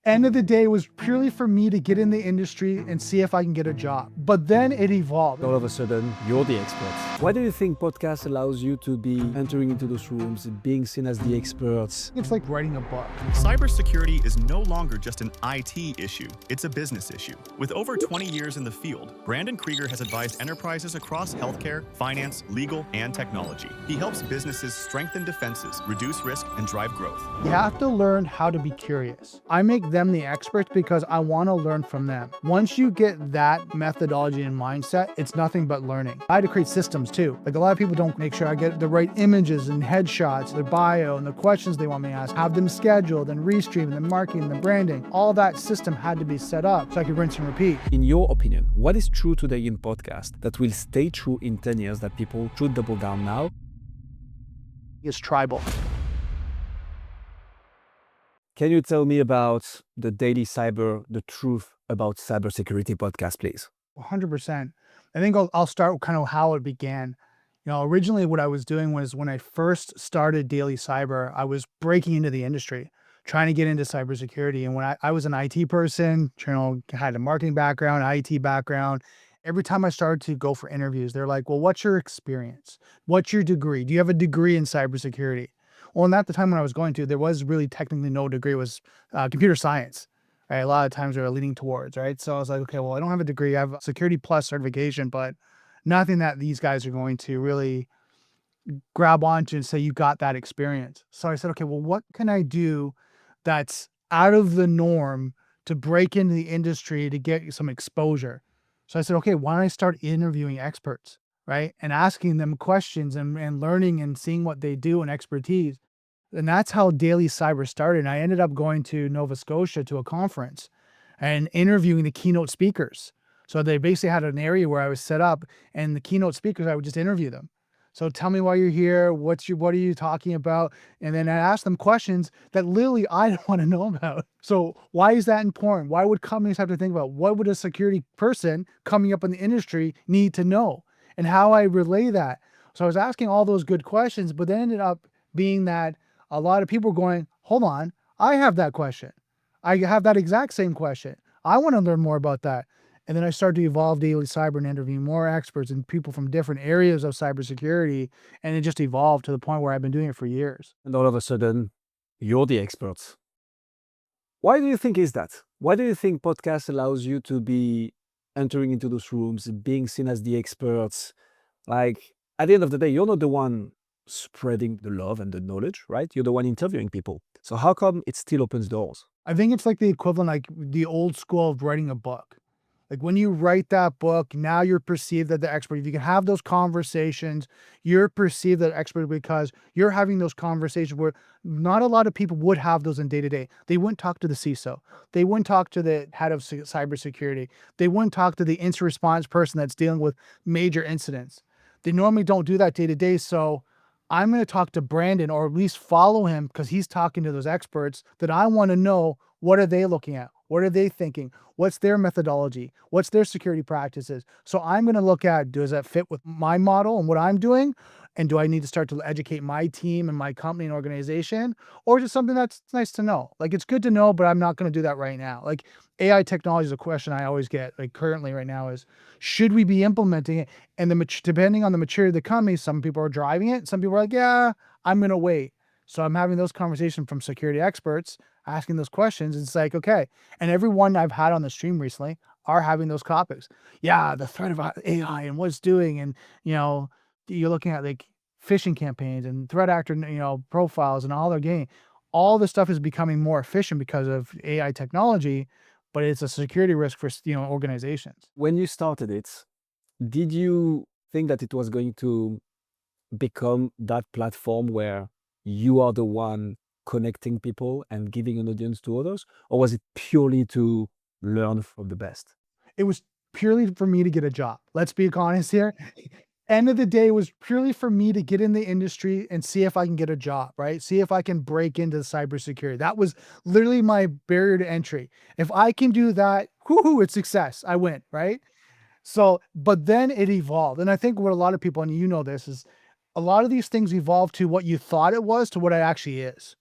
End of the day, it was purely for me to get in the industry and see if I can get a job. But then it evolved. All of a sudden, you're the expert. Why do you think podcast allows you to be entering into those rooms, being seen as the experts? It's like writing a book. Cybersecurity is no longer just an IT issue, it's a business issue. With over 20 years in the field, Brandon Krieger has advised enterprises across healthcare, finance, legal, and technology. He helps businesses strengthen defenses, reduce risk, and drive growth. You have to learn how to be curious. I make them the experts because I want to learn from them. Once you get that methodology and mindset, it's nothing but learning. I had to create systems too. Like a lot of people don't make sure I get the right images and headshots, their bio and the questions they want me to ask, have them scheduled and restreamed and marketing and branding. All that system had to be set up so I could rinse and repeat. In your opinion, what is true today in podcast that will stay true in 10 years that people should double down now? It's tribal. Can you tell me about the Daily Cyber, the truth about cybersecurity podcast, please? 100%. I think I'll start with kind of how it began. Originally what I was doing was when I first started Daily Cyber, I was breaking into the industry, trying to get into cybersecurity. And when I was an IT person, had a marketing background, IT background. Every time I started to go for interviews, they're like, well, what's your experience? What's your degree? Do you have a degree in cybersecurity? Well, and at the time when I was going to, there was really technically no degree. It was computer science. Right? A lot of times they were leaning towards, right? So I was like, okay, well, I don't have a degree. I have a Security Plus certification, but nothing that these guys are going to really grab onto and say, you got that experience. So I said, okay, well, what can I do that's out of the norm to break into the industry to get some exposure? So I said, okay, why don't I start interviewing experts, right? And asking them questions and learning and seeing what they do and expertise. And that's how Daily Cyber started. And I ended up going to Nova Scotia to a conference and interviewing the keynote speakers. So they basically had an area where I was set up, and the keynote speakers, I would just interview them. So tell me why you're here. What are you talking about? And then I asked them questions that literally I don't want to know about. So why is that important? Why would companies have to think about what would a security person coming up in the industry need to know, and how I relay that? So I was asking all those good questions, but then ended up being that a lot of people were going, hold on, I have that question. I have that exact same question. I want to learn more about that. And then I started to evolve Daily Cyber and interview more experts and people from different areas of cybersecurity. And it just evolved to the point where I've been doing it for years. And all of a sudden, you're the experts. Why do you think is that? Why do you think podcast allows you to be entering into those rooms, being seen as the experts? Like, at the end of the day, you're not the one spreading the love and the knowledge, right? You're the one interviewing people. So how come it still opens doors? I think it's like the equivalent, like the old school of writing a book. Like when you write that book, now you're perceived as the expert. If you can have those conversations, you're perceived as expert because you're having those conversations where not a lot of people would have those in day to day. They wouldn't talk to the CISO. They wouldn't talk to the head of cybersecurity. They wouldn't talk to the incident response person that's dealing with major incidents. They normally don't do that day to day. So I'm going to talk to Brandon, or at least follow him because he's talking to those experts that I want to know, what are they looking at? What are they thinking? What's their methodology? What's their security practices? So I'm going to look at, does that fit with my model and what I'm doing? And do I need to start to educate my team and my company and organization? Or is it something that's nice to know? Like, it's good to know, but I'm not going to do that right now. Like, AI technology is a question I always get, like currently right now, is should we be implementing it? And depending on the maturity of the company, some people are driving it. Some people are like, yeah, I'm going to wait. So I'm having those conversations from security experts, asking those questions. It's like, okay. And everyone I've had on the stream recently are having those topics. Yeah, the threat of AI and what it's doing. And, you're looking at like phishing campaigns and threat actor, profiles and all they're getting. All this stuff is becoming more efficient because of AI technology, but it's a security risk for, organizations. When you started it, did you think that it was going to become that platform where you are the one connecting people and giving an audience to others? Or was it purely to learn from the best? It was purely for me to get a job. Let's be honest here. End of the day, it was purely for me to get in the industry and see if I can get a job, right? See if I can break into cybersecurity. That was literally my barrier to entry. If I can do that, whoo, it's success. I win, right? So, but then it evolved. And I think what a lot of people, and you know this, is a lot of these things evolve to what you thought it was to what it actually is.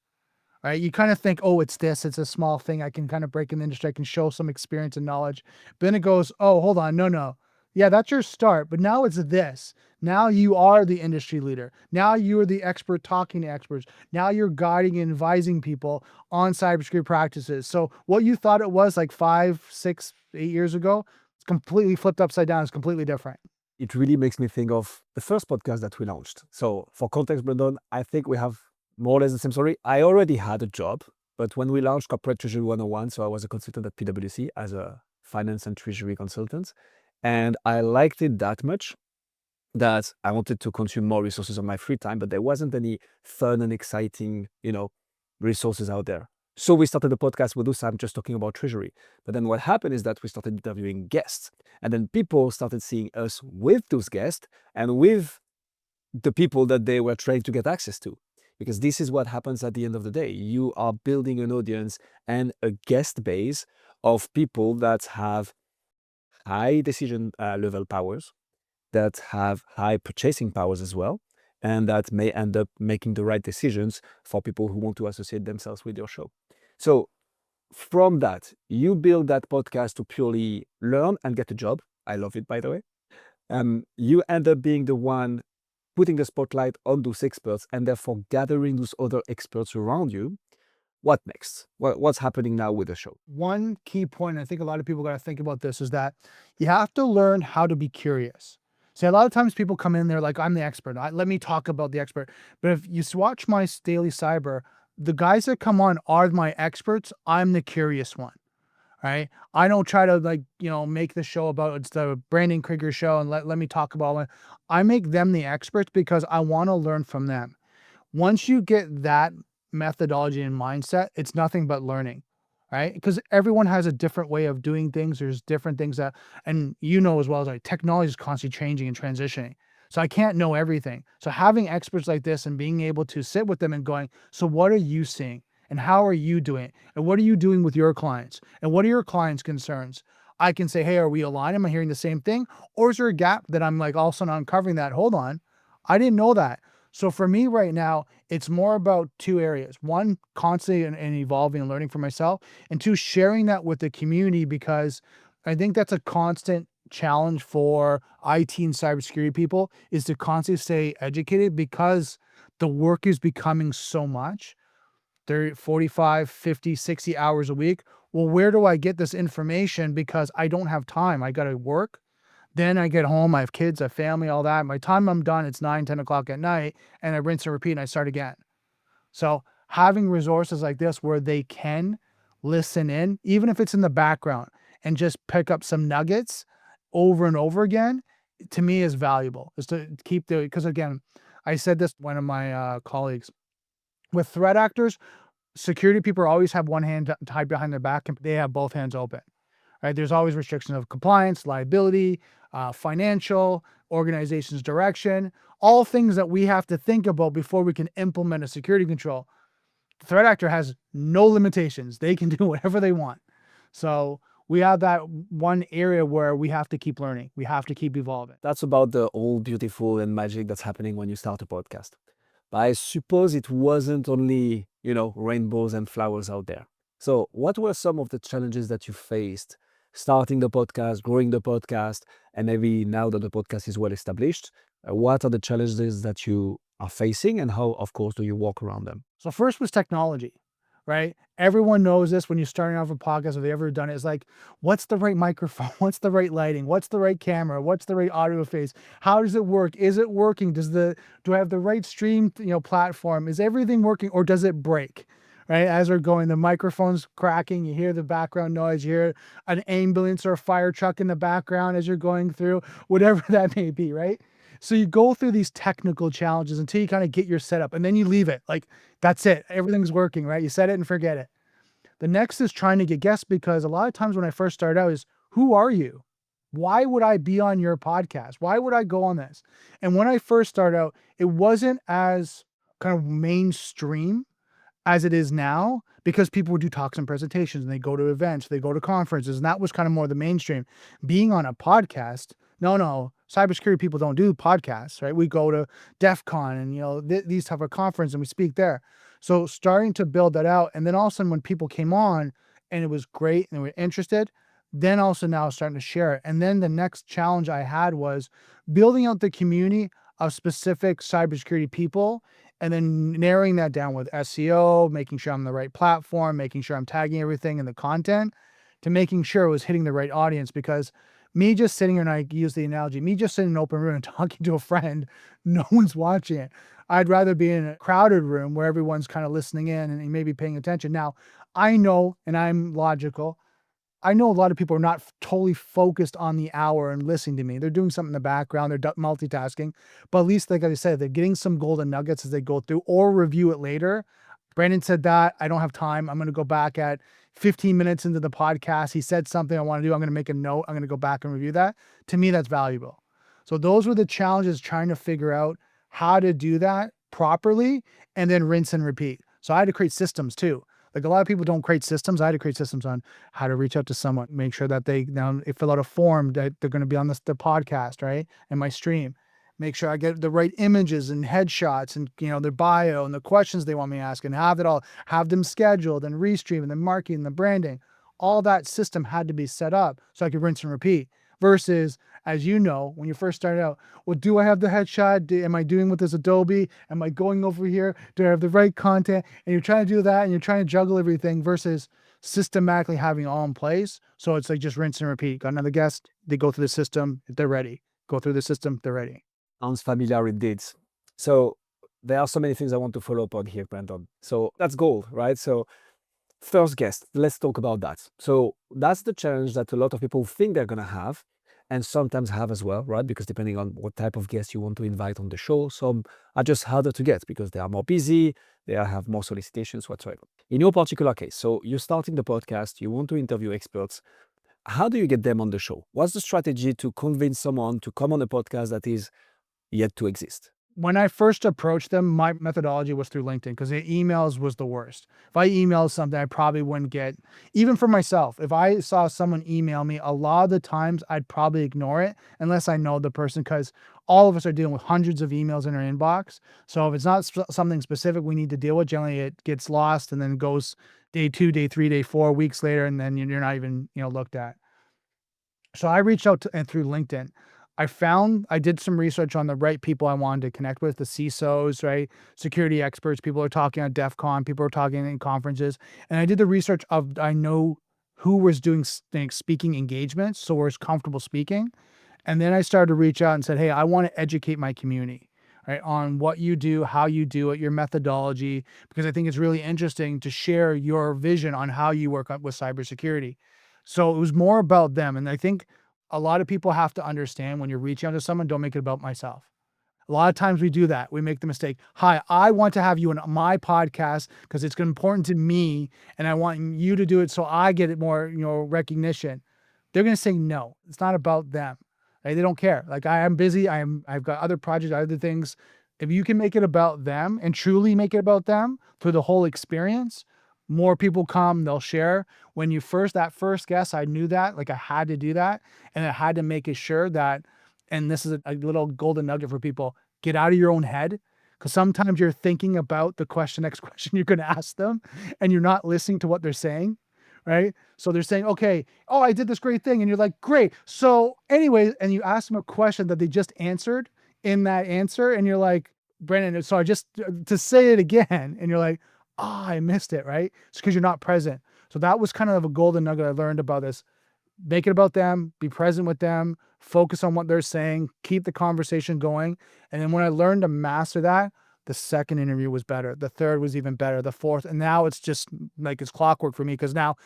right? You kind of think, oh, it's this, it's a small thing. I can kind of break in the industry. I can show some experience and knowledge. But then it goes, oh, hold on. No, no. Yeah, that's your start. But now it's this. Now you are the industry leader. Now you are the expert talking to experts. Now you're guiding and advising people on cybersecurity practices. So what you thought it was like 5, 6, 8 years ago, it's completely flipped upside down. It's completely different. It really makes me think of the first podcast that we launched. So for context, Brandon, I think we have more or less the same story. I already had a job, but when we launched Corporate Treasury 101, so I was a consultant at PwC as a finance and treasury consultant, and I liked it that much that I wanted to consume more resources on my free time, but there wasn't any fun and exciting, resources out there. So we started the podcast with Usam just talking about treasury. But then what happened is that we started interviewing guests, and then people started seeing us with those guests and with the people that they were trying to get access to. Because this is what happens at the end of the day. You are building an audience and a guest base of people that have high decision level powers, that have high purchasing powers as well, and that may end up making the right decisions for people who want to associate themselves with your show. So from that, you build that podcast to purely learn and get a job. I love it, by the way. You end up being the one putting the spotlight on those experts and therefore gathering those other experts around you. What next? What's happening now with the show? One key point, I think a lot of people got to think about this, is that you have to learn how to be curious. See, a lot of times people come in, they're like, I'm the expert. Let me talk about the expert. But if you watch my Daily Cyber, the guys that come on are my experts. I'm the curious one, right? I don't try to make the show about it's the Brandon Krieger show and let me talk about it. I make them the experts because I want to learn from them. Once you get that methodology and mindset, it's nothing but learning, right? Because everyone has a different way of doing things. There's different things that, and as well as technology is constantly changing and transitioning. So I can't know everything. So having experts like this and being able to sit with them and going, so what are you seeing? And how are you doing it? And what are you doing with your clients? And what are your clients' concerns? I can say, hey, are we aligned? Am I hearing the same thing? Or is there a gap that I'm all of a sudden uncovering that? Hold on. I didn't know that. So for me right now, it's more about two areas. One, constantly and evolving and learning for myself. And two, sharing that with the community, because I think that's a constant challenge for IT and cybersecurity people, is to constantly stay educated because the work is becoming so much. 30, 45, 50, 60 hours a week. Well, where do I get this information? Because I don't have time. I got to work. Then I get home, I have kids, I have family, all that. By the time I'm done, it's 9, 10 o'clock at night, and I rinse and repeat and I start again. So having resources like this where they can listen in, even if it's in the background, and just pick up some nuggets over and over again, to me is valuable. Is to keep because again, I said this to one of my colleagues, with threat actors, security people always have one hand tied behind their back and they have both hands open. Right? There's always restrictions of compliance, liability, financial, organization's direction, all things that we have to think about before we can implement a security control. The threat actor has no limitations. They can do whatever they want. So we have that one area where we have to keep learning. We have to keep evolving. That's about the all beautiful and magic that's happening when you start a podcast. But I suppose it wasn't only, rainbows and flowers out there. So what were some of the challenges that you faced starting the podcast, growing the podcast, and maybe now that the podcast is well established, what are the challenges that you are facing and how, of course, do you walk around them? So first was technology, right? Everyone knows this when you're starting off a podcast, if they've ever done it, it's like, what's the right microphone? What's the right lighting? What's the right camera? What's the right audio phase? How does it work? Is it working? Do I have the right stream, platform? Is everything working or does it break? Right? As we're going, the microphone's cracking, you hear the background noise, you hear an ambulance or a fire truck in the background as you're going through, whatever that may be, right? So you go through these technical challenges until you kind of get your setup and then you leave it. Like, that's it. Everything's working, right? You set it and forget it. The next is trying to get guests, because a lot of times when I first started out is, who are you? Why would I be on your podcast? Why would I go on this? And when I first started out, it wasn't as kind of mainstream as it is now, because people would do talks and presentations and they go to events, they go to conferences, and that was kind of more the mainstream. Being on a podcast, no, cybersecurity people don't do podcasts, right? We go to DEF CON and, these type of conference and we speak there. So starting to build that out. And then all of a sudden when people came on and it was great and they were interested, then also now starting to share it. And then the next challenge I had was building out the community of specific cybersecurity people and then narrowing that down with SEO, making sure I'm on the right platform, making sure I'm tagging everything in the content to making sure it was hitting the right audience. Because me just sitting here, and I use the analogy, me just sitting in an open room and talking to a friend, no one's watching it. I'd rather be in a crowded room where everyone's kind of listening in and maybe paying attention. Now, I know, and I'm logical, I know a lot of people are not totally focused on the hour and listening to me. They're doing something in the background, they're multitasking, but at least like I said, they're getting some golden nuggets as they go through or review it later. Brandon said that, I don't have time. I'm going to go back at 15 minutes into the podcast. He said something I want to do. I'm going to make a note. I'm going to go back and review that. To me, that's valuable. So those were the challenges, trying to figure out how to do that properly and then rinse and repeat. So I had to create systems too. Like a lot of people don't create systems. I had to create systems on how to reach out to someone, make sure that they now fill out a form that they're going to be on the podcast, right? And my stream, make sure I get the right images and headshots and, their bio and the questions they want me to ask and have it all, have them scheduled and restream and the marketing, the branding, all that system had to be set up so I could rinse and repeat versus, as you know, when you first started out, well, do I have the headshot? Am I doing with this Adobe? Am I going over here? Do I have the right content? And you're trying to do that and you're trying to juggle everything versus systematically having it all in place. So it's like just rinse and repeat. Got another guest, they go through the system, they're ready. Go through the system, they're ready. Sounds familiar indeed. So there are so many things I want to follow up on here, Brandon. So that's gold, right? So first guest, let's talk about that. So that's the challenge that a lot of people think they're going to have and sometimes have as well, right? Because depending on what type of guest you want to invite on the show, some are just harder to get because they are more busy, they have more solicitations, whatsoever. In your particular case, so you're starting the podcast, you want to interview experts. How do you get them on the show? What's the strategy to convince someone to come on a podcast that is yet to exist? When I first approached them, my methodology was through LinkedIn because the emails was the worst. If I emailed something, I probably wouldn't get, even for myself, if I saw someone email me, a lot of the times I'd probably ignore it unless I know the person, because all of us are dealing with hundreds of emails in our inbox. So if it's not something specific we need to deal with, generally it gets lost and then goes day 2, day 3, day 4, weeks later, and then you're not even, looked at. So I reached out and through LinkedIn. I did some research on the right people I wanted to connect with, the CISOs, right? Security experts, people are talking at DEF CON, people are talking in conferences. And I did the research of, I know who was doing speaking engagements, so was comfortable speaking. And then I started to reach out and said, hey, I want to educate my community, right, on what you do, how you do it, your methodology, because I think it's really interesting to share your vision on how you work with cybersecurity. So it was more about them. And I think a lot of people have to understand when you're reaching out to someone, don't make it about myself. A lot of times we do that. We make the mistake. Hi, I want to have you on my podcast because it's important to me and I want you to do it so I get it more, recognition. They're going to say no. It's not about them. Right? They don't care. Like I am busy. I've got other projects, other things. If you can make it about them and truly make it about them through the whole experience, more people come, they'll share. When that first guest, I knew that, like I had to do that. And I had to make it sure that, and this is a little golden nugget for people, get out of your own head. Because sometimes you're thinking about the next question you're going to ask them, and you're not listening to what they're saying, right? So they're saying, okay, oh, I did this great thing. And you're like, great. So anyway, and you ask them a question that they just answered in that answer. And you're like, Brandon, so I just, to say it again. And you're like, oh, I missed it, right? It's because you're not present. So that was kind of a golden nugget I learned about this. Make it about them, be present with them, focus on what they're saying, keep the conversation going. And then when I learned to master that, the second interview was better. The third was even better. The fourth. And now it's just like it's clockwork for me because now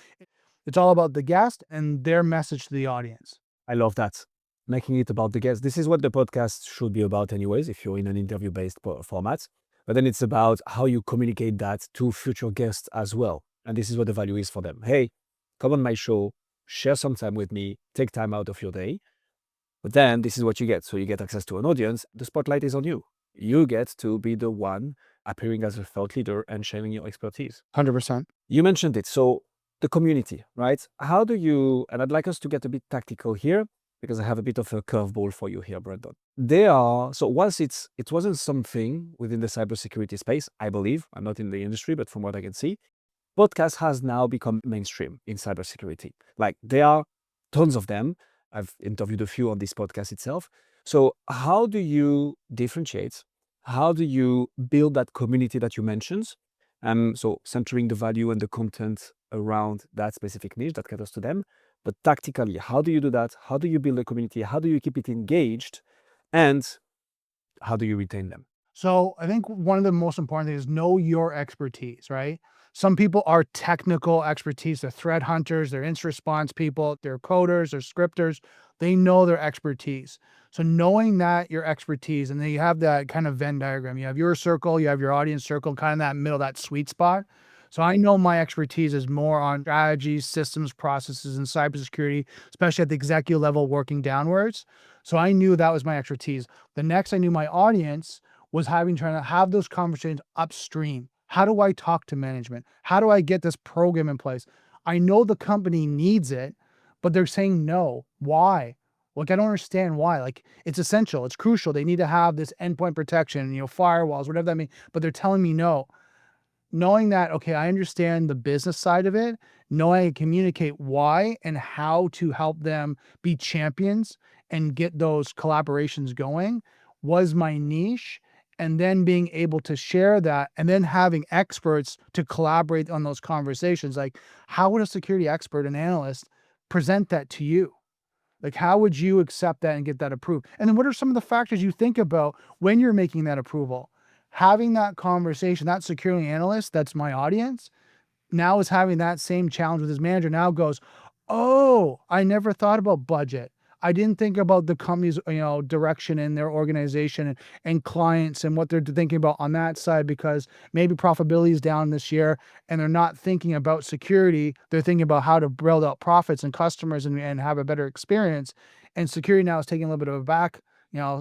it's all about the guest and their message to the audience. I love that. Making it about the guest. This is what the podcast should be about anyways, if you're in an interview-based format. But then it's about how you communicate that to future guests as well. And this is what the value is for them. Hey, come on my show, share some time with me, take time out of your day. But then this is what you get. So you get access to an audience. The spotlight is on you. You get to be the one appearing as a thought leader and sharing your expertise. 100%. You mentioned it. So the community, right? How do you, and I'd like us to get a bit tactical here. because I have a bit of a curveball for you here, Brandon. They are, so once it wasn't something within the cybersecurity space, I believe, I'm not in the industry, but from what I can see, podcast has now become mainstream in cybersecurity. Like there are tons of them. I've interviewed a few on this podcast itself. So how do you differentiate? How do you build that community that you mentioned? So centering the value and the content around that specific niche that caters to them. But tactically, how do you do that? How do you build a community? How do you keep it engaged? And how do you retain them? So I think one of the most important things is know your expertise, right? Some people are technical expertise. They're threat hunters, they're incident response people, they're coders, they're scripters. They know their expertise. So knowing that your expertise, and then you have that kind of Venn diagram. You have your circle, you have your audience circle, kind of that middle, that sweet spot. So I know my expertise is more on strategies, systems, processes, and cybersecurity, especially at the executive level, working downwards. So I knew that was my expertise. The next, I knew my audience was trying to have those conversations upstream. How do I talk to management? How do I get this program in place? I know the company needs it, but they're saying no. Why? Like, I don't understand why. Like, it's essential. It's crucial. They need to have this endpoint protection, firewalls, whatever that means, but they're telling me no. Knowing that, okay, I understand the business side of it, knowing I can communicate why and how to help them be champions and get those collaborations going was my niche. And then being able to share that and then having experts to collaborate on those conversations. Like, how would a security expert, an analyst, present that to you? Like, how would you accept that and get that approved? And then what are some of the factors you think about when you're making that approval? Having that conversation, that security analyst, that's my audience, now is having that same challenge with his manager, now goes, oh, I never thought about budget. I didn't think about the company's, direction in their organization and clients and what they're thinking about on that side, because maybe profitability is down this year and they're not thinking about security. They're thinking about how to build out profits and customers and have a better experience. And security now is taking a little bit of a back,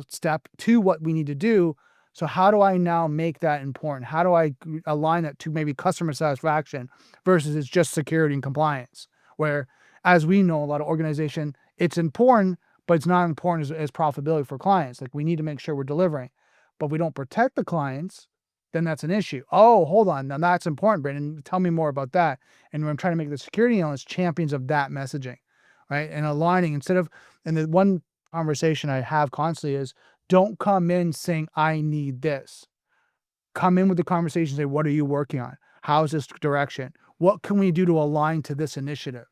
step to what we need to do. So how do I now make that important? How do I align that to maybe customer satisfaction versus it's just security and compliance? Where, as we know, a lot of organization, it's important, but it's not important as profitability for clients. Like, we need to make sure we're delivering, but if we don't protect the clients, then that's an issue. Oh, hold on. Now that's important, Brandon. Tell me more about that. And I'm trying to make the security analysts champions of that messaging, right? And aligning and the one conversation I have constantly is, don't come in saying, I need this. Come in with the conversation and say, what are you working on? How's this direction? What can we do to align to this initiative?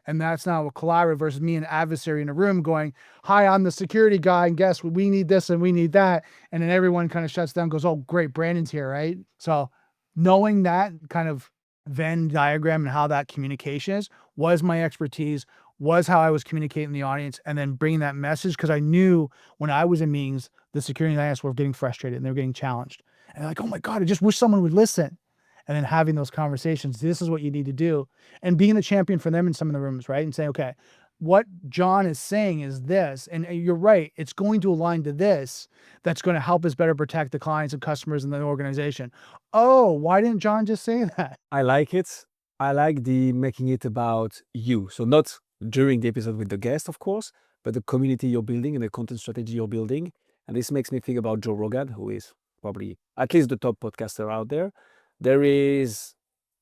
And that's now a collaborative versus me, an adversary in a room going, hi, I'm the security guy, and guess what? We need this and we need that. And then everyone kind of shuts down, goes, oh, great, Brandon's here, right? So knowing that kind of Venn diagram and how that communication is was my expertise, was how I was communicating the audience, and then bringing that message, because I knew when I was in meetings, the security analysts were getting frustrated and they were getting challenged. And like, oh my God, I just wish someone would listen. And then having those conversations, this is what you need to do. And being the champion for them in some of the rooms, right? And saying, okay, what John is saying is this, and you're right, it's going to align to this, that's going to help us better protect the clients and customers in the organization. Oh, why didn't John just say that? I like it. I like the making it about you. So not during the episode with the guest, of course, but the community you're building and the content strategy you're building. And this makes me think about Joe Rogan, who is probably at least the top podcaster out there. There is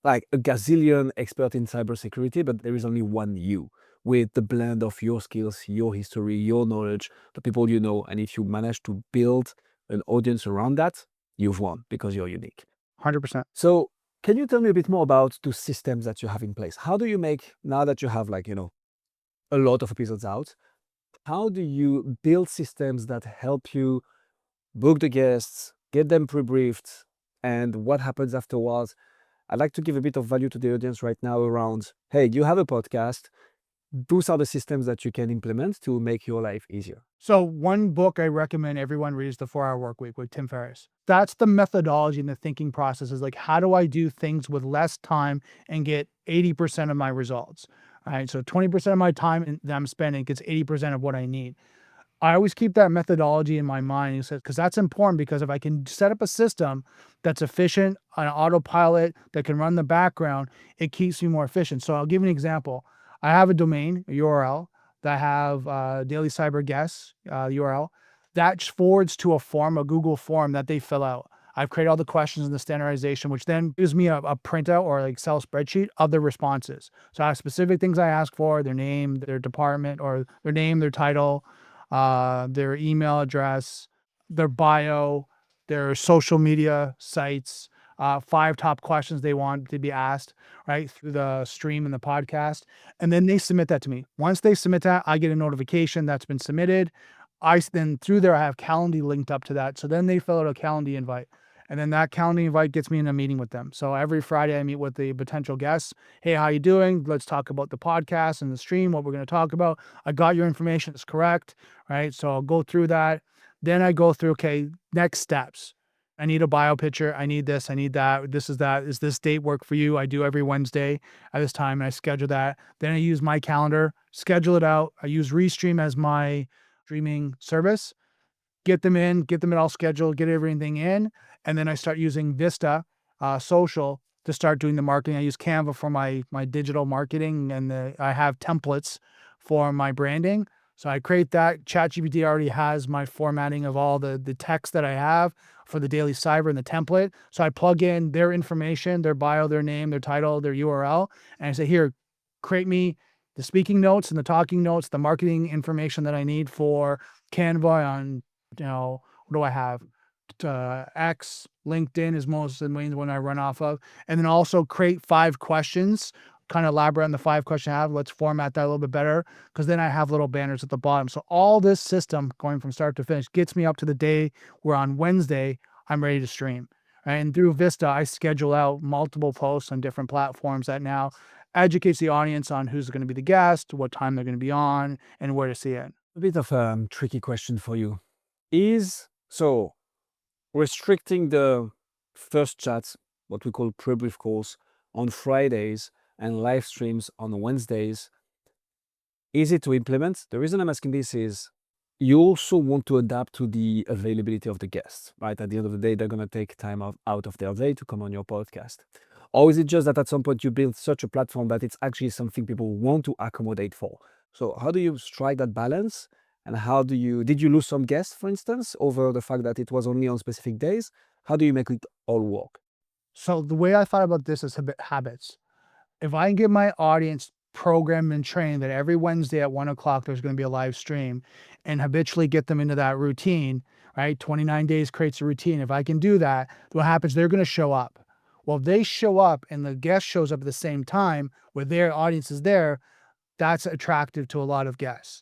like a gazillion expert in cybersecurity, but there is only one you, with the blend of your skills, your history, your knowledge, the people you know. And if you manage to build an audience around that, you've won because you're unique. 100%. So can you tell me a bit more about the systems that you have in place? How do you make, now that you have a lot of episodes out, how do you build systems that help you book the guests, get them pre-briefed, and what happens afterwards? I'd like to give a bit of value to the audience right now around, hey, you have a podcast. Those are the systems that you can implement to make your life easier. So one book I recommend everyone reads, The 4-Hour Workweek with Tim Ferriss. That's the methodology and the thinking process, is like, how do I do things with less time and get 80% of my results? All right. So 20% of my time that I'm spending gets 80% of what I need. I always keep that methodology in my mind, because that's important, because if I can set up a system that's efficient, an autopilot that can run the background, it keeps me more efficient. So I'll give you an example. I have a domain, a URL, that have Daily Cyber guests URL, that forwards to a form, a Google form that they fill out. I've created all the questions and the standardization, which then gives me a printout or like Excel spreadsheet of the responses. So I have specific things I ask for: their name, their department, or their name, their title, their email address, their bio, their social media sites, 5 top questions they want to be asked, right, through the stream and the podcast. And then they submit that to me. Once they submit that, I get a notification that's been submitted. Then through there, I have Calendly linked up to that. So then they fill out a Calendly invite. And then that Calendly invite gets me in a meeting with them. So every Friday I meet with the potential guests. Hey, how you doing? Let's talk about the podcast and the stream, what we're going to talk about. I got your information. It's correct, right? So I'll go through that. Then I go through, okay, next steps. I need a bio picture. I need this. I need that. This is that. Is this date work for you? I do every Wednesday at this time and I schedule that. Then I use my calendar, schedule it out. I use Restream as my streaming service, get them in, get them all scheduled, get everything in. And then I start using Vista social to start doing the marketing. I use Canva for my digital marketing, and I have templates for my branding. So I create that. ChatGPT already has my formatting of all the text that I have for the Daily Cyber and the template. So I plug in their information, their bio, their name, their title, their URL, and I say, here, create me the speaking notes and the talking notes, the marketing information that I need for Canva on, what do I have? X, LinkedIn is most of the main one I run off of. And then also create 5 questions, kind of elaborate on the 5 questions I have. Let's format that a little bit better, because then I have little banners at the bottom. So all this system going from start to finish gets me up to the day where on Wednesday I'm ready to stream. Right? And through Vista, I schedule out multiple posts on different platforms that now educates the audience on who's going to be the guest, what time they're going to be on, and where to see it. A bit of a tricky question for you. So restricting the first chats, what we call pre-brief calls, on Fridays and live streams on Wednesdays, easy to implement? The reason I'm asking this is you also want to adapt to the availability of the guests, right? At the end of the day, they're going to take time out of their day to come on your podcast. Or is it just that at some point you build such a platform that it's actually something people want to accommodate for? So how do you strike that balance? And did you lose some guests, for instance, over the fact that it was only on specific days? How do you make it all work? So the way I thought about this is habits. If I can get my audience programmed and trained that every Wednesday at 1:00 there's going to be a live stream, and habitually get them into that routine, right? 29 days creates a routine. If I can do that, what happens? They're going to show up. Well, if they show up and the guest shows up at the same time where their audience is there, that's attractive to a lot of guests.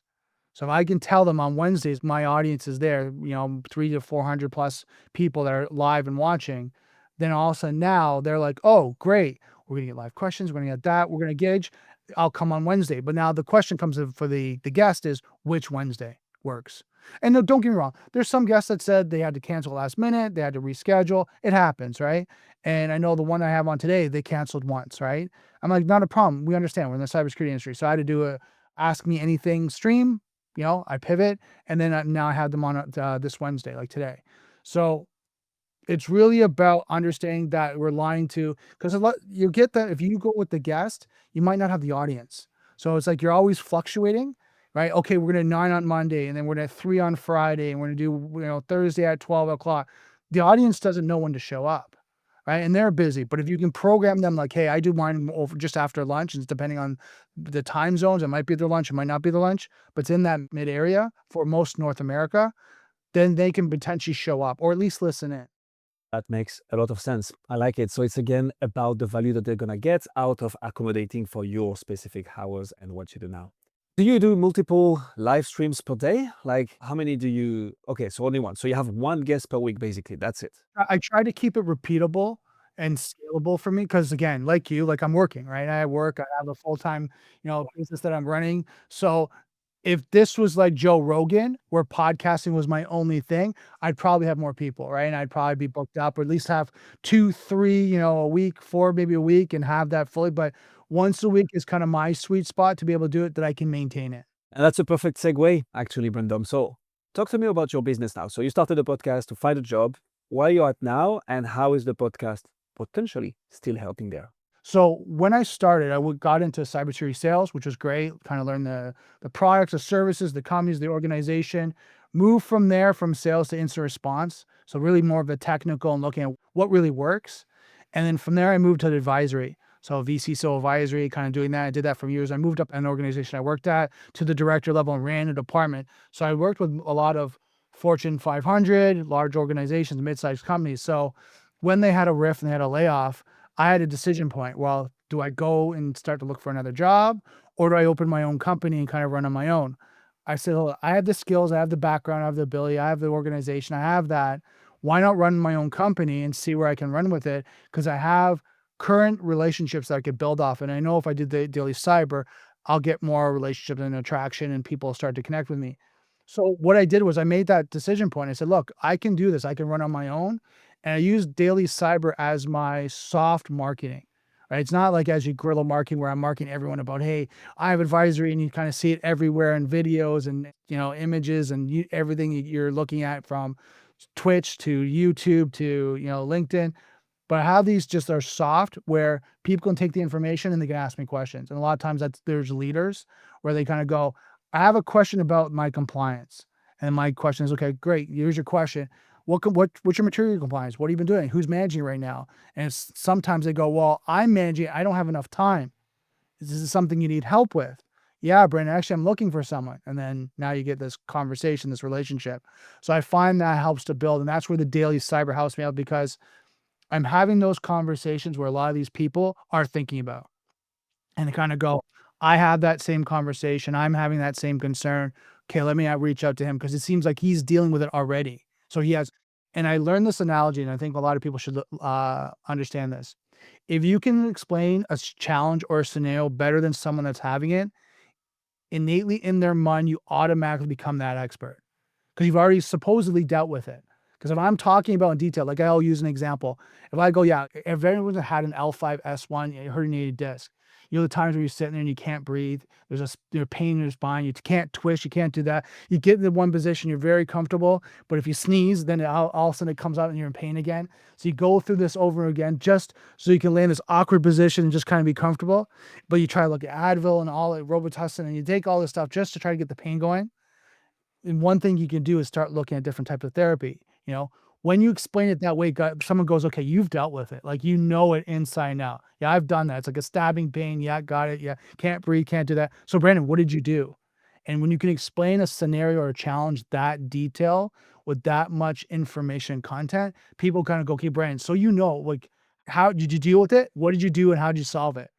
So if I can tell them on Wednesdays, my audience is there, 300 to 400 plus people that are live and watching, then all of a sudden now they're like, oh, great. We're going to get live questions. We're going to get that. We're going to gauge. I'll come on Wednesday. But now the question comes in for the guest is, which Wednesday works? And no, don't get me wrong. There's some guests that said they had to cancel last minute. They had to reschedule. It happens, right? And I know the one I have on today, they canceled once, right? I'm like, not a problem. We understand. We're in the cybersecurity industry. So I had to do a Ask Me Anything stream. I pivot, and then now I have them on this Wednesday, like today. So it's really about understanding that we're lying to, because you get that if you go with the guest, you might not have the audience. So it's like you're always fluctuating, right? Okay, we're going to 9 on Monday, and then we're going to 3 on Friday, and we're going to do Thursday at 12:00. The audience doesn't know when to show up, right? And they're busy. But if you can program them like, hey, I do mine over just after lunch, and it's depending on the time zones, it might be their lunch, it might not be their lunch, but it's in that mid area for most North America, then they can potentially show up or at least listen in. That makes a lot of sense. I like it. So it's again about the value that they're going to get out of accommodating for your specific hours and what you do now. Do you do multiple live streams per day? Like how many do you? Okay, so only one. So you have one guest per week, basically. That's it. I try to keep it repeatable and scalable for me because, again, like I'm working, right? I work, I have a full-time, business that I'm running. So if this was like Joe Rogan, where podcasting was my only thing, I'd probably have more people, right? And I'd probably be booked up, or at least have 2, 3, a week, 4, maybe a week, and have that fully. But once a week is kind of my sweet spot to be able to do it, that I can maintain it. And that's a perfect segue, actually, Brandon. So talk to me about your business now. So you started a podcast to find a job. Where are you at now, and how is the podcast potentially still helping there? So when I started, got into cybersecurity sales, which was great. Kind of learned the products, the services, the companies, the organization. Moved from there from sales to instant response. So really more of a technical and looking at what really works. And then from there, I moved to the advisory. So VC so advisory, kind of doing that. I did that for years. I moved up an organization I worked at to the director level and ran a department. So I worked with a lot of Fortune 500, large organizations, mid-sized companies. So when they had a riff and they had a layoff, I had a decision point. Well, do I go and start to look for another job, or do I open my own company and kind of run on my own? I said, "Look, I have the skills, I have the background, I have the ability, I have the organization, I have that. Why not run my own company and see where I can run with it? Because I have current relationships that I could build off. And I know if I did the daily cyber, I'll get more relationships and attraction and people start to connect with me." So what I did was I made that decision point. I said, look, I can do this. I can run on my own. And I use daily cyber as my soft marketing. Right? It's not like as you guerrilla marketing where I'm marketing everyone about, hey, I have advisory, and you kind of see it everywhere in videos and images and everything you're looking at from Twitch to YouTube to LinkedIn. But how these just are soft where people can take the information and they can ask me questions. And a lot of times there's leaders where they kind of go, I have a question about my compliance. And my question is, okay, great. Here's your question. What's your material compliance? What have you been doing? Who's managing it right now? And sometimes they go, well, I'm managing it. I don't have enough time. This is something you need help with. Yeah, Brandon, actually, I'm looking for someone. And then now you get this conversation, this relationship. So I find that helps to build. And that's where the daily cyber helps me out, because I'm having those conversations where a lot of these people are thinking about, and they kind of go, I have that same conversation. I'm having that same concern. Okay, let me reach out to him because it seems like he's dealing with it already. So he has, and I learned this analogy, and I think a lot of people should understand this. If you can explain a challenge or a scenario better than someone that's having it, innately in their mind, you automatically become that expert because you've already supposedly dealt with it. Because if I'm talking about in detail, like I'll use an example. If I go, yeah, if everyone's had an L5S1 herniated disc, the times where you're sitting there and you can't breathe, there's pain in your spine, you can't twist, you can't do that. You get in the one position, you're very comfortable, but if you sneeze, then all of a sudden it comes out and you're in pain again. So you go through this over again just so you can lay in this awkward position and just kind of be comfortable. But you try to look at Advil and all Robitussin, and you take all this stuff just to try to get the pain going. And one thing you can do is start looking at different types of therapy. When you explain it that way, someone goes, okay, you've dealt with it. Like, it inside and out. Yeah, I've done that. It's like a stabbing pain. Yeah, got it. Yeah. Can't breathe, can't do that. So Brandon, what did you do? And when you can explain a scenario or a challenge that detail with that much information and content, people kind of go, okay, Brandon, so like, how did you deal with it? What did you do and how did you solve it?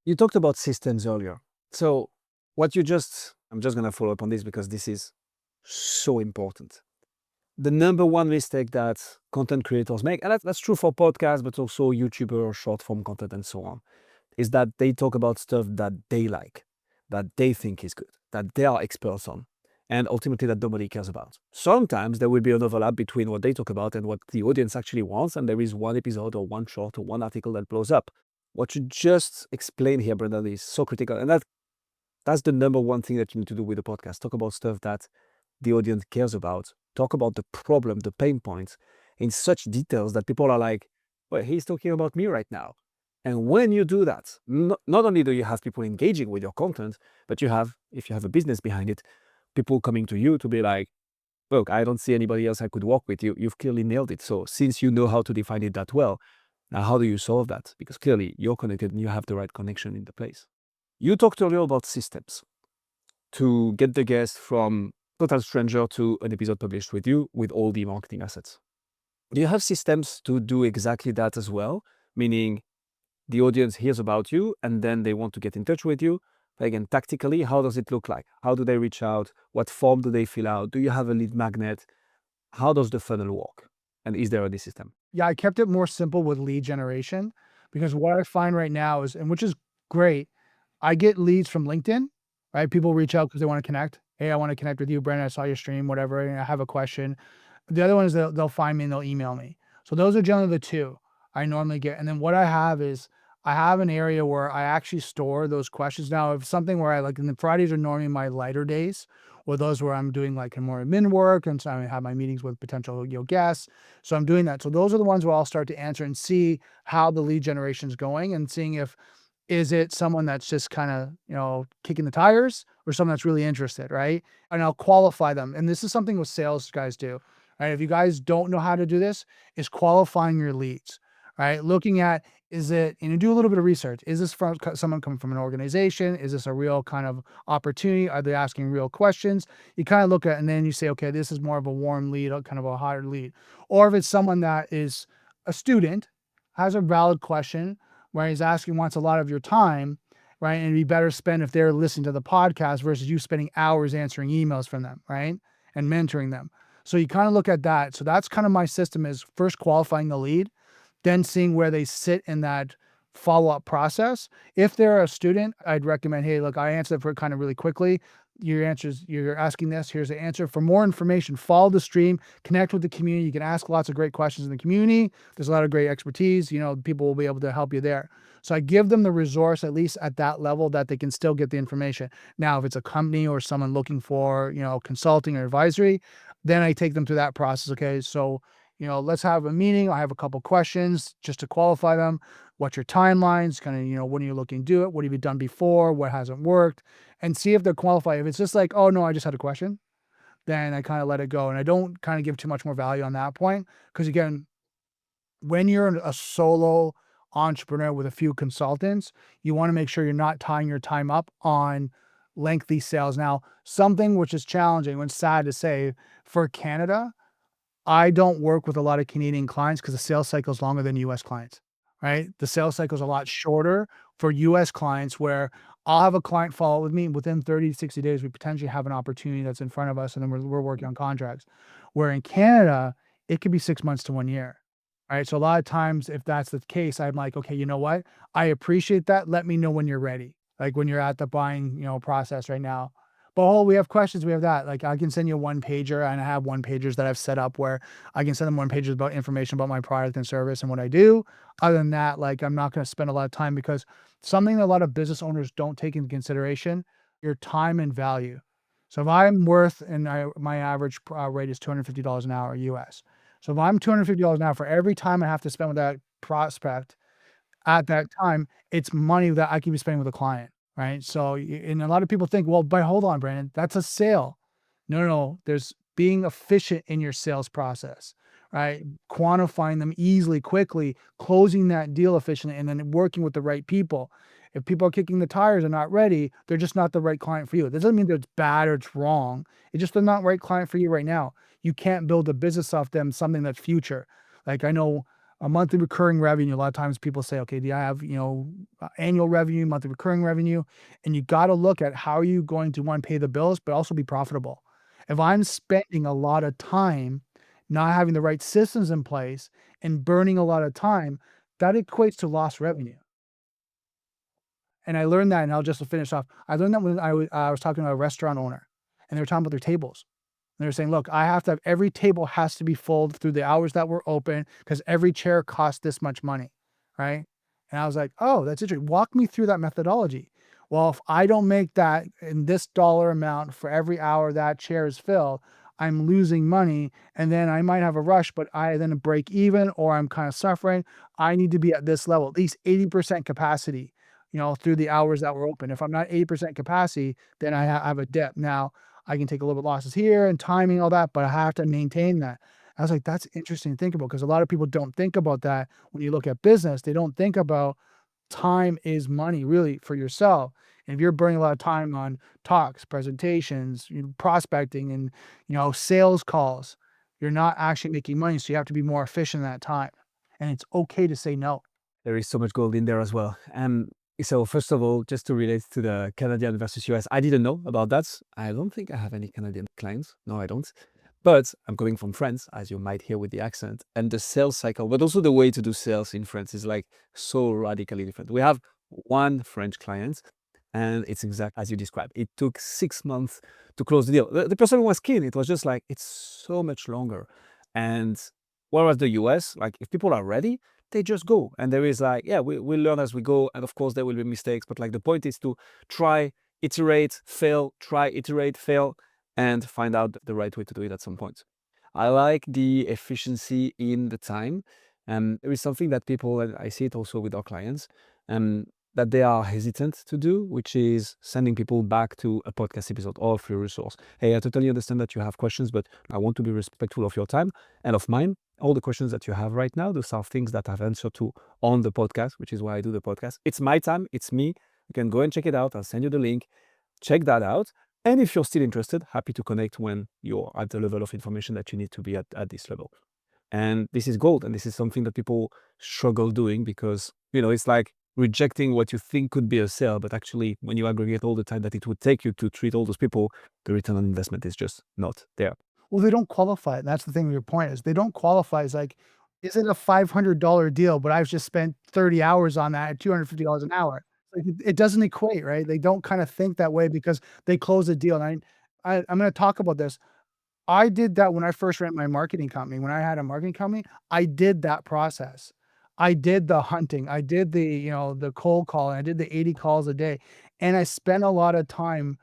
You talked about systems earlier. So I'm just going to follow up on this because this is so important. The number one mistake that content creators make, and that's true for podcasts, but also YouTuber or short form content and so on, is that they talk about stuff that they like, that they think is good, that they are experts on, and ultimately that nobody cares about. Sometimes there will be an overlap between what they talk about and what the audience actually wants, and there is one episode or one short or one article that blows up. What you just explained here, Brandon, is so critical, and that's the number one thing that you need to do with the podcast. Talk about stuff that the audience cares about. Talk about the problem, the pain points in such details that people are like, well, he's talking about me right now. And when you do that, not only do you have people engaging with your content, but if you have a business behind it, people coming to you to be like, look, I don't see anybody else I could work with. You've clearly nailed it. So since you know how to define it that well, now how do you solve that? Because clearly you're connected and you have the right connection in the place. You talked earlier about systems to get the guest from total stranger to an episode published with you with all the marketing assets. Do you have systems to do exactly that as well? Meaning the audience hears about you and then they want to get in touch with you. But again, tactically, how does it look like? How do they reach out? What form do they fill out? Do you have a lead magnet? How does the funnel work? And is there any system? Yeah, I kept it more simple with lead generation, because what I find right now is, and which is great, I get leads from LinkedIn, right? People reach out because they want to connect. Hey, I want to connect with you, Brandon. I saw your stream, whatever. And I have a question. The other one is they'll find me and they'll email me. So those are generally the two I normally get. And then what I have is I have an area where I actually store those questions. Now, if something where I like, and the Fridays are normally my lighter days, or those where I'm doing like more admin work, and so I have my meetings with potential guests. So I'm doing that. So those are the ones where I'll start to answer and see how the lead generation is going, and seeing if is it someone that's just kind of, kicking the tires, or someone that's really interested, right? And I'll qualify them. And this is something what sales guys do, right? If you guys don't know how to do this, is qualifying your leads, right? Looking at, is it, and you do a little bit of research. Is this from someone coming from an organization? Is this a real kind of opportunity? Are they asking real questions? You kind of look at, and then you say, okay, this is more of a warm lead, kind of a hotter lead. Or if it's someone that is a student, has a valid question, where he's asking, wants a lot of your time, right? And it'd be better spent if they're listening to the podcast versus you spending hours answering emails from them, right? And mentoring them. So you kind of look at that. So that's kind of my system, is first qualifying the lead, then seeing where they sit in that follow-up process. If they're a student, I'd recommend, hey, look, I answered for it kind of really quickly. Your answers, you're asking this, here's the answer. For more information, follow the stream, connect with the community. You can ask lots of great questions in the community. There's a lot of great expertise. People will be able to help you there. So I give them the resource, at least at that level, that they can still get the information. Now, if it's a company or someone looking for, consulting or advisory, then I take them through that process. Okay, so let's have a meeting. I have a couple questions just to qualify them. What's your timelines? Kind of, when are you looking to do it? What have you done before? What hasn't worked? And see if they're qualified. If it's just like, oh no, I just had a question, then I kind of let it go. And I don't kind of give too much more value on that point. Because again, when you're a solo entrepreneur with a few consultants, you want to make sure you're not tying your time up on lengthy sales. Now, something which is challenging, and sad to say, for Canada, I don't work with a lot of Canadian clients because the sales cycle is longer than US clients, right? The sales cycle is a lot shorter for US clients, where I'll have a client follow up with me within 30 to 60 days. We potentially have an opportunity that's in front of us, and then we're working on contracts. Where in Canada, it could be 6 months to 1 year, right? So a lot of times, if that's the case, I'm like, okay, you know what? I appreciate that. Let me know when you're ready, like when you're at the buying, process right now. But we have questions, we have that. Like I can send you a one pager, and I have one pagers that I've set up where I can send them one pagers about information about my product and service and what I do. Other than that, like I'm not going to spend a lot of time, because something that a lot of business owners don't take into consideration, your time and value. So if I'm worth, and my average rate is $250 an hour US. So if I'm $250 an hour, for every time I have to spend with that prospect at that time, it's money that I could be spending with a client, right? So, and a lot of people think, well, but hold on, Brandon, that's a sale. No, no, no. There's being efficient in your sales process, right? Quantifying them easily, quickly, closing that deal efficiently, and then working with the right people. If people are kicking the tires and not ready, they're just not the right client for you. That doesn't mean that it's bad or it's wrong. It's just they're not the right client for you right now. You can't build a business off them, something that's future. Like I know a monthly recurring revenue. A lot of times people say, okay, do I have, annual revenue, monthly recurring revenue? And you got to look at how are you going to, one, pay the bills, but also be profitable. If I'm spending a lot of time not having the right systems in place and burning a lot of time, that equates to lost revenue. And I learned that, and I'll just finish off. I learned that when I was talking to a restaurant owner, and they were talking about their tables. And they were saying, look, I have to have, every table has to be full through the hours that we're open, because every chair costs this much money, right? And I was like, oh, that's interesting. Walk me through that methodology. Well, if I don't make that in this dollar amount for every hour that chair is filled, I'm losing money, and then I might have a rush, but I then break even, or I'm kind of suffering. I need to be at this level, at least 80% capacity, through the hours that we're open. If I'm not 80% capacity, then I have a dip. Now, I can take a little bit losses here and timing, all that, but I have to maintain that. I was like, that's interesting to think about, because a lot of people don't think about that when you look at business. They don't think about time is money really for yourself. And if you're burning a lot of time on talks, presentations, prospecting, and sales calls, you're not actually making money. So you have to be more efficient in that time. And it's okay to say no. There is so much gold in there as well. So first of all, just to relate to the Canadian versus US, I didn't know about that. I don't think I have any Canadian clients. No, I don't. But I'm coming from France, as you might hear with the accent, and the sales cycle, but also the way to do sales in France is like so radically different. We have one French client, and it's exactly as you described. It took 6 months to close the deal. The person was keen. It was just like, it's so much longer. And whereas the US, like if people are ready, they just go. And there is like, yeah, we'll learn as we go. And of course, there will be mistakes. But like the point is to try, iterate, fail, try, iterate, fail, and find out the right way to do it at some point. I like the efficiency in the time. There is something that people, and I see it also with our clients, that they are hesitant to do, which is sending people back to a podcast episode or a free resource. Hey, I totally understand that you have questions, but I want to be respectful of your time and of mine. All the questions that you have right now, those are things that I've answered to on the podcast, which is why I do the podcast. It's my time, it's me. You can go and check it out. I'll send you the link. Check that out. And if you're still interested, happy to connect when you're at the level of information that you need to be at this level. And this is gold. And this is something that people struggle doing because, it's like rejecting what you think could be a sale. But actually, when you aggregate all the time that it would take you to treat all those people, the return on investment is just not there. Well, they don't qualify. That's the thing. Your point is they don't qualify. It's like, is it a $500 deal? But I've just spent 30 hours on that at $250 an hour. Like it doesn't equate, right? They don't kind of think that way because they close a deal. And I'm going to talk about this. I did that when I first ran my marketing company. When I had a marketing company, I did that process. I did the hunting. I did the cold calling. I did the 80 calls a day. And I spent a lot of time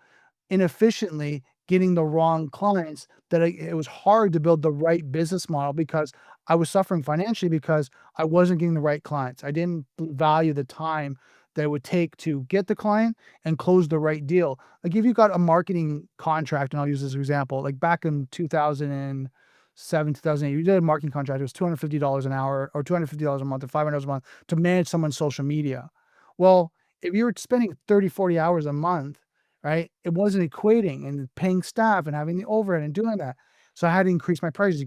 inefficiently getting the wrong clients that it was hard to build the right business model because I was suffering financially because I wasn't getting the right clients. I didn't value the time that it would take to get the client and close the right deal. Like if you got a marketing contract, and I'll use this example, like back in 2007, 2008, you did a marketing contract, it was $250 an hour or $250 a month or $500 a month to manage someone's social media. Well, if you were spending 30, 40 hours a month, right, it wasn't equating and paying staff and having the overhead and doing that. So I had to increase my prices.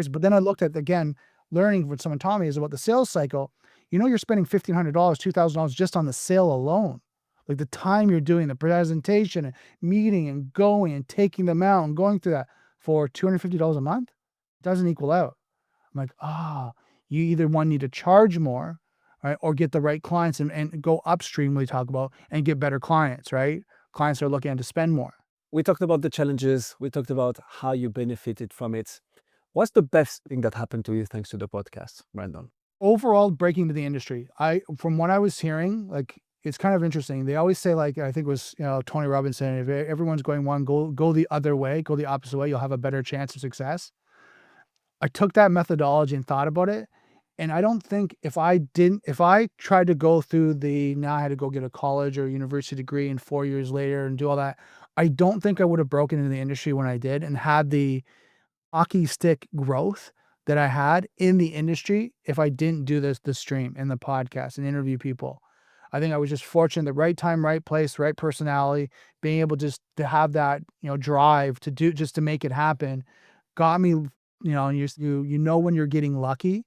But then I looked at, again, learning what someone taught me is about the sales cycle. You're spending $1,500, $2,000 just on the sale alone. Like the time you're doing the presentation and meeting and going and taking them out and going through that for $250 a month doesn't equal out. I'm like, you either one need to charge more, right, or get the right clients and go upstream, we talk about, and get better clients, right? Clients are looking to spend more. We talked about the challenges. We talked about how you benefited from it. What's the best thing that happened to you thanks to the podcast, Brandon? Overall, breaking into the industry, from what I was hearing, like it's kind of interesting. They always say, like, I think it was Tony Robbins saying, if everyone's going one, go the other way, go the opposite way, you'll have a better chance of success. I took that methodology and thought about it. And I don't think if I tried to go through now I had to go get a college or university degree and 4 years later and do all that, I don't think I would have broken into the industry when I did and had the hockey stick growth that I had in the industry if I didn't do the stream and the podcast and interview people. I think I was just fortunate, the right time, right place, right personality, being able just to have that, drive to do, just to make it happen, got me, when you're getting lucky,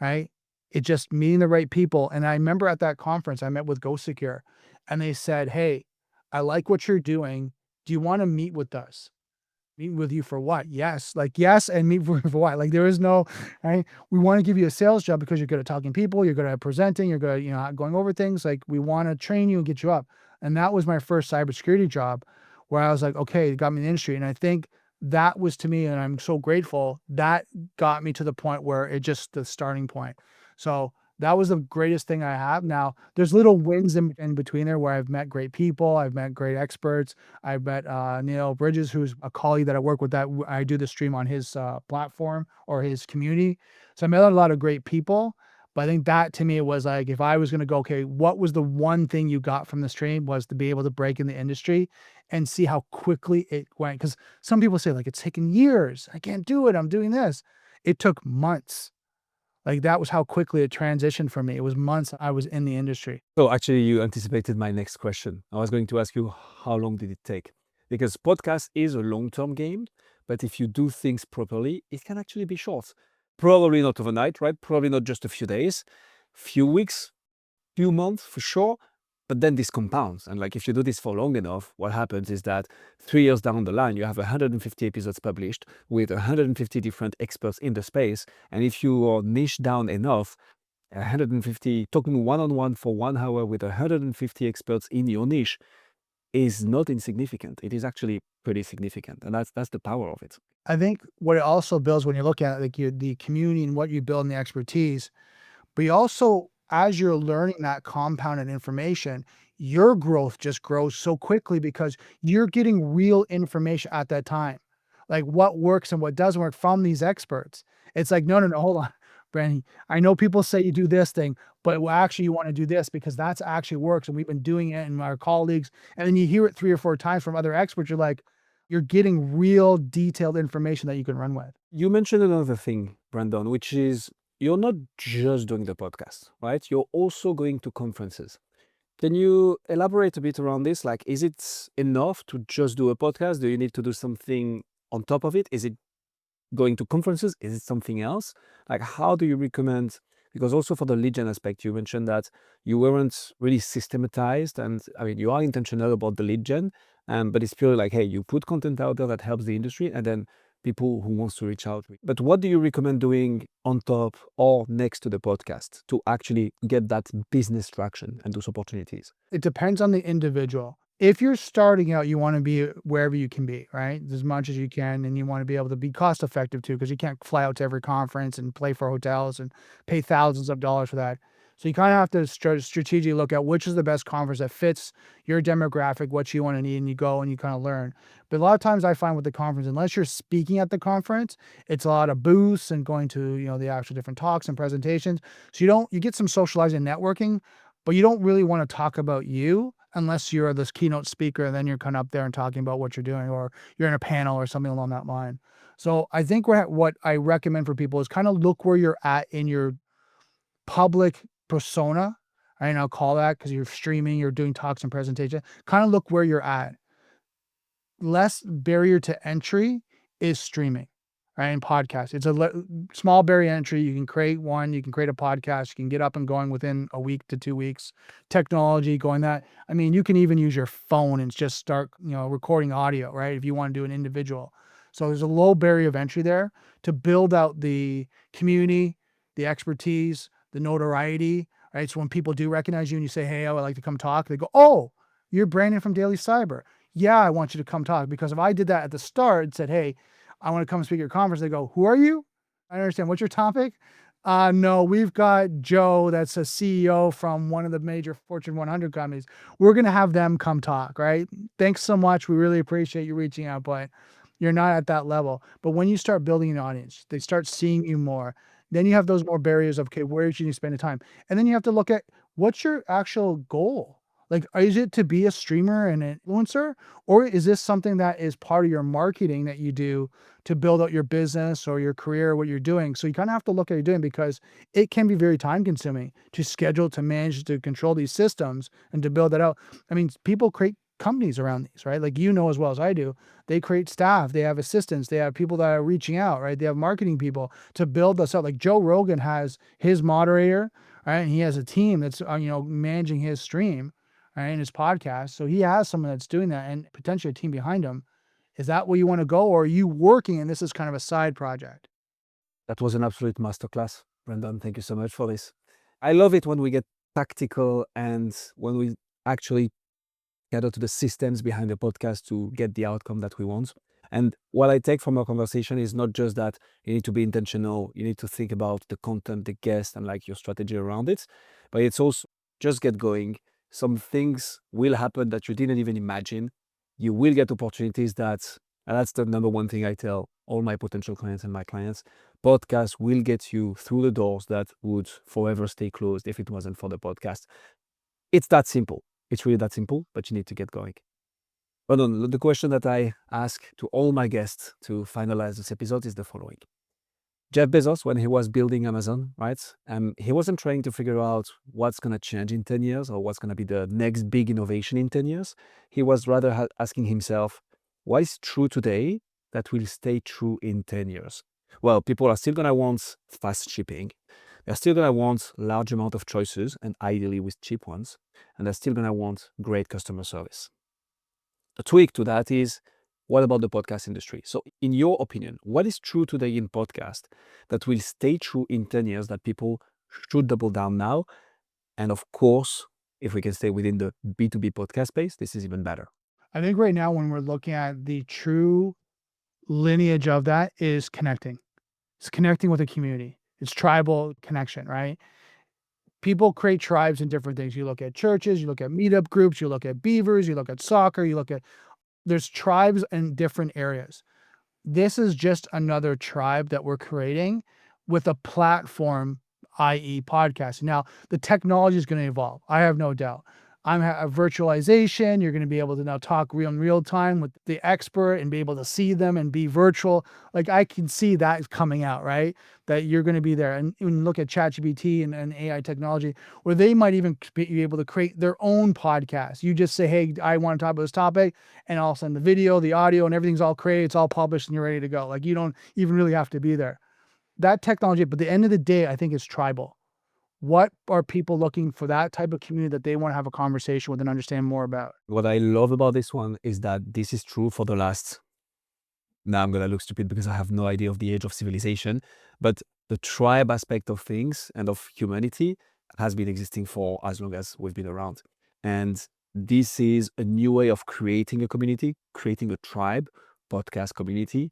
right? It just meeting the right people. And I remember at that conference, I met with Go Secure and they said, hey, I like what you're doing. Do you want to meet with us? Meet with you for what? Yes. Like, yes. And meet for what? Like, there is no, right? We want to give you a sales job because you're good at talking people. You're good at presenting. You're good at, going over things. Like, we want to train you and get you up. And that was my first cybersecurity job where I was like, okay, it got me in the industry. And I think that was, to me, and I'm so grateful, that got me to the point where it just the starting point. So that was the greatest thing I have. Now, there's little wins in between there where I've met great people. I've met great experts. I've met Neil Bridges, who's a colleague that I work with, that I do the stream on his platform or his community. So I met a lot of great people. But I think that, to me, it was like, if I was going to go, okay, what was the one thing you got from the stream, was to be able to break in the industry and see how quickly it went. Because some people say, like, it's taken years. I can't do it. I'm doing this. It took months. Like, that was how quickly it transitioned for me. It was months I was in the industry. So actually, you anticipated my next question. I was going to ask you, how long did it take? Because podcast is a long-term game, but if you do things properly, it can actually be short. Probably not overnight, right? Probably not just a few days, few weeks, few months for sure. But then this compounds. And like, if you do this for long enough, what happens is that 3 years down the line, you have 150 episodes published with 150 different experts in the space. And if you are niche down enough, 150, talking one-on-one for 1 hour with 150 experts in your niche is not insignificant. It is actually pretty significant. And that's the power of it. I think what it also builds when you look at, like, the community and what you build and the expertise, But you also, as you're learning that compounded information, your growth just grows so quickly because you're getting real information at that time. Like what works and what doesn't work from these experts. It's like, no, no, no, hold on, Brandon. I know people say you do this thing, but well, actually you want to do this because that's actually works. And we've been doing it in our colleagues. And then you hear it 3 or 4 times from other experts. You're like, you're getting real detailed information that you can run with. You mentioned another thing, Brandon, which is you're not just doing the podcast, right? You're also going to conferences. Can you elaborate a bit around this? Like, is it enough to just do a podcast? Do you need to do something on top of it? Is it going to conferences? Is it something else? Like, how do you recommend? Because also for the lead gen aspect, you mentioned that you weren't really systematized, and I mean, you are intentional about the lead gen, but it's purely like, hey, you put content out there that helps the industry, and then people who wants to reach out. But what do you recommend doing on top or next to the podcast to actually get that business traction and those opportunities? It depends on the individual. If you're starting out, you want to be wherever you can be, right? As much as you can, and you want to be able to be cost effective too, because you can't fly out to every conference and play for hotels and pay thousands of dollars for that. So you kind of have to strategically look at which is the best conference that fits your demographic, what you want to need, and you go and you kind of learn. But a lot of times I find with the conference, unless you're speaking at the conference, it's a lot of booths and going to, the actual different talks and presentations. So you get some socializing and networking, but you don't really want to talk about you unless you're this keynote speaker, and then you're kind of up there and talking about what you're doing, or you're in a panel or something along that line. So I think what I recommend for people is kind of look where you're at in your public persona. Right? And I'll call that, because you're streaming, you're doing talks and presentation. Kind of look where you're at. Less barrier to entry is streaming, right? And podcast. It's a small barrier to entry. You can create a podcast. You can get up and going within a week to 2 weeks. Technology going that. I mean, you can even use your phone and just start, recording audio, right? If you want to do an individual. So there's a low barrier of entry there to build out the community, the expertise, the notoriety, right? So when people do recognize you and you say, hey, I would like to come talk, they go, oh, you're Brandon from Daily Cyber. Yeah, I want you to come talk. Because if I did that at the start and said, hey, I want to come speak at your conference, they go, who are you? I understand. What's your topic? No, we've got Joe, that's a CEO from one of the major Fortune 100 companies. We're going to have them come talk, right? Thanks so much. We really appreciate you reaching out, but you're not at that level. But when you start building an audience, they start seeing you more. Then you have those more barriers of, okay, where should you spend the time? And then you have to look at, what's your actual goal? Like, is it to be a streamer and an influencer? Or is this something that is part of your marketing that you do to build out your business or your career, what you're doing? So you kind of have to look at what you're doing, because it can be very time consuming to schedule, to manage, to control these systems and to build that out. I mean, people create companies around these, right? Like, as well as I do, they create staff, they have assistants, they have people that are reaching out, right? They have marketing people to build this out. Like Joe Rogan has his moderator, right? And he has a team that's, managing his stream, right, and his podcast. So he has someone that's doing that and potentially a team behind him. Is that where you want to go, or are you working and this is kind of a side project? That was an absolute masterclass, Brandon. Thank you so much for this. I love it when we get tactical and when we actually gather to the systems behind the podcast to get the outcome that we want. And what I take from our conversation is not just that you need to be intentional, you need to think about the content, the guest, and like your strategy around it, but it's also just get going. Some things will happen that you didn't even imagine. You will get opportunities and that's the number one thing I tell all my potential clients and my clients. Podcasts will get you through the doors that would forever stay closed if it wasn't for the podcast. It's that simple. It's really that simple, but you need to get going. But the question that I ask to all my guests to finalize this episode is the following. Jeff Bezos, when he was building Amazon, right? He wasn't trying to figure out what's going to change in 10 years or what's going to be the next big innovation in 10 years. He was rather asking himself, what is true today that will stay true in 10 years? Well, people are still going to want fast shipping. They're still going to want large amount of choices, and ideally with cheap ones. And they're still going to want great customer service. A tweak to that is, what about the podcast industry? So in your opinion, what is true today in podcast that will stay true in 10 years that people should double down now? And of course, if we can stay within the B2B podcast space, this is even better. I think right now, when we're looking at the true lineage of that, is connecting. It's connecting with a community. It's tribal connection, right? people create tribes in different things. You look at churches, you look at meetup groups, you look at beavers, you look at soccer, there's tribes in different areas. This is just another tribe that we're creating with a platform, i.e. podcasting. Now, the technology is going to evolve. I have no doubt. A virtualization. You're going to be able to now talk in real time with the expert and be able to see them and be virtual. Like I can see that coming out, right? That you're going to be there. And when you look at ChatGPT and AI technology, where they might even be able to create their own podcast. You just say, hey, I want to talk about this topic. And all of a sudden the video, the audio, and everything's all created. It's all published and you're ready to go. Like you don't even really have to be there. That technology, but at the end of the day, I think it's tribal. What are people looking for that type of community that they want to have a conversation with and understand more about? What I love about this one is that this is true for the last, now I'm going to look stupid because I have no idea of the age of civilization, but the tribe aspect of things and of humanity has been existing for as long as we've been around. And this is a new way of creating a community, creating a tribe, podcast community,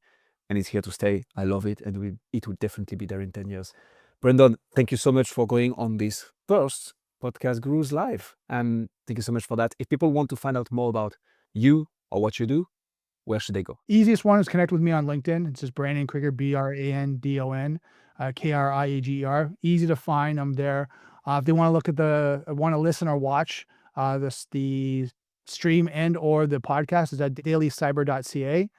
and it's here to stay. I love it, and it will definitely be there in 10 years. Brandon, thank you so much for going on this first Podcast Gurus Live. And thank you so much for that. If people want to find out more about you or what you do, where should they go? Easiest one is connect with me on LinkedIn. It's just Brandon Krieger, Brandon, Krieger. Easy to find. I'm there. If they want to want to listen or watch the stream and or the podcast is at DailyCyber.ca.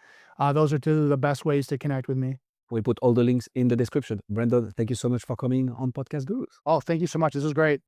Those are two of the best ways to connect with me. We put all the links in the description. Brandon, thank you so much for coming on Podcast Gurus. Oh, thank you so much. This is great.